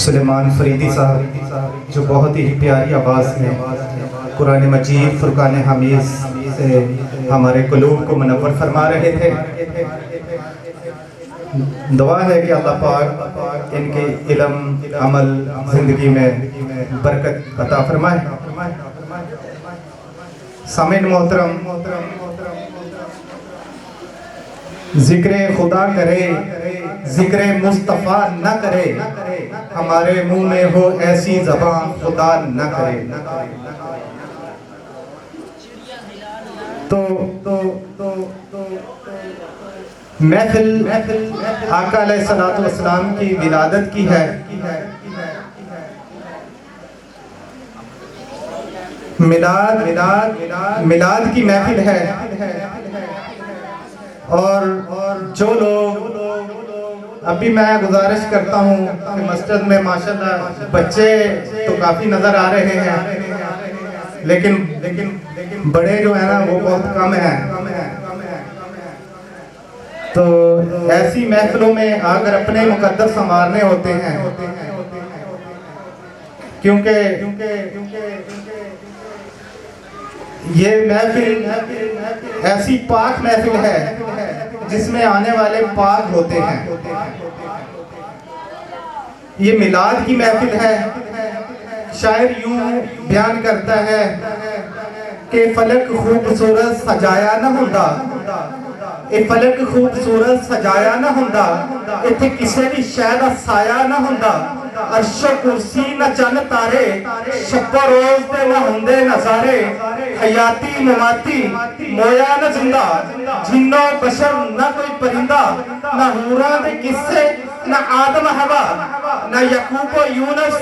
سلیمان فریدی صاحب جو بہت ہی پیاری آواز میں قرآن مجید فرقان حمید سے ہمارے قلوب کو منور فرما رہے تھے۔ دعا ہے کہ اللہ پاک ان کے علم عمل زندگی میں برکت عطا فرمائے۔ سامعین محترم، ذکر خدا کرے ذکر مصطفیٰ نہ کرے، ہمارے منہ میں ہو ایسی زبان خدا نہ کرے۔ تو محفل آقا علیہ السلام کی ولادت کی ہے۔ میلاد کی محفل ہے، اور جو لوگ ابھی میں گزارش کرتا ہوں کہ مسجد میں ماشاءاللہ بچے تو کافی نظر آ رہے ہیں، لیکن بڑے جو ہیں نا وہ بہت کم ہیں۔ تو ایسی محفلوں میں اگر اپنے مقدس سنوارنے ہوتے ہیں، کیونکہ یہ محفل ایسی پاک محفل ہے جس میں آنے والے پاک ہوتے ہیں۔ یہ میلاد کی محفل ہے۔ شاعر یوں بیان کرتا ہے کہ فلک خوبصورت سجایا نہ ہوندا، اے فلک خوبصورت سجایا نہ ہوندا، ایتھے کسے بھی شے دا سایہ نہ ہوندا، عرش و کرسی نہ چند تارے، شب و روز دے نہ ہوندے نظارے، حیاتی مماتی مویا نہ زندہ، جن و بشر نہ کوئی پرندہ، نہ حوراں دے قصے نہ آدم حوا، نہ یعقوب و یونس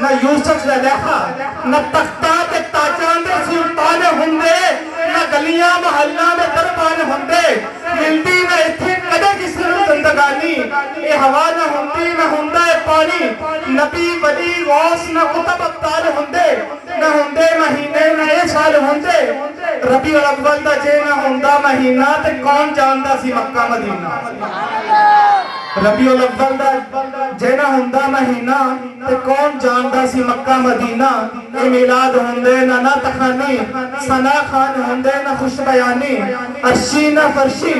نہ یوسف زلیخا، نہ تختہ تے تاجاں دے سلطان ہوندے، نہ گلیاں محلہ میں دربان ہوندے، ملدی نہ اتھے کدے کسی نو زندگانی، اے ہوا نہ ہوندی نہ ہوندہ اے پانی، نبی ولی غوث نہ قطب ابطال ہوندے، نہ ہوندے مہینے نہ اے سال ہوندے، ربیع الاول دا جے نہ ہوندہ مہینہ تے کون جاندہ سی مکہ مدینہ۔ ربیع الاول دا جے نہ ہوندہ مہینہ تے کون جاندہ سی مکہ مدینہ، اے میلاد ہوندے نہ نہ تخانی، ثنا خان ہوندے نہ خوش بیانی، عرشی نہ فرشی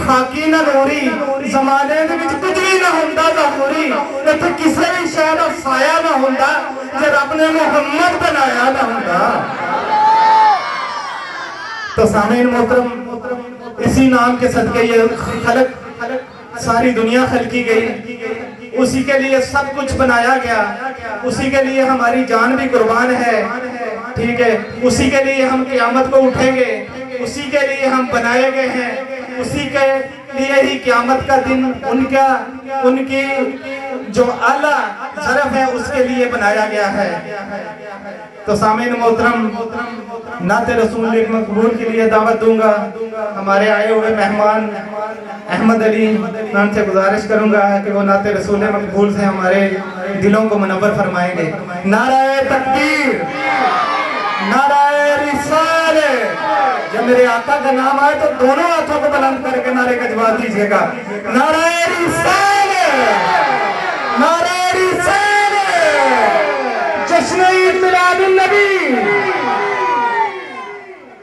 خاکی نہ نوری، زمانے دے وچ کچھ بھی نہ ہوندہ ظہوری، ایتھے کسے بھی شے دا سایہ نہ ہوندہ جے رب نے محمد بنایا نہ ہوندہ۔ تو سامعین محترم، اسی نام کے صدقے یہ خلق ساری دنیا خلقی گئی، اسی کے لیے سب کچھ بنایا گیا، اسی کے لیے ہماری جان بھی قربان ہے، ٹھیک ہے، اسی کے لیے ہم قیامت کو اٹھیں گے، اسی کے لیے ہم بنائے گئے ہیں، اسی کے لیے ہی قیامت کا دن ان کی جو اعلیٰ ظرف ہے اس کے لیے بنایا گیا ہے۔ تو سامعین محترم، نعت رسول مقبول کے لیے دعوت دوں گا ہمارے آئے ہوئے مہمان احمد علی، میں ان سے گزارش کروں گا کہ وہ نعت رسول مقبول سے ہمارے دلوں کو منور فرمائیں گے۔ نعرہ تکبیر، نعرہ رسالت، جب میرے آقا کا نام آئے تو دونوں ہاتھوں کو بلند کر کے نعرے کا جواب دیجئے گا۔ نعرہ رسالت، نعرہ رسالت، جشن عید میلاد النبی۔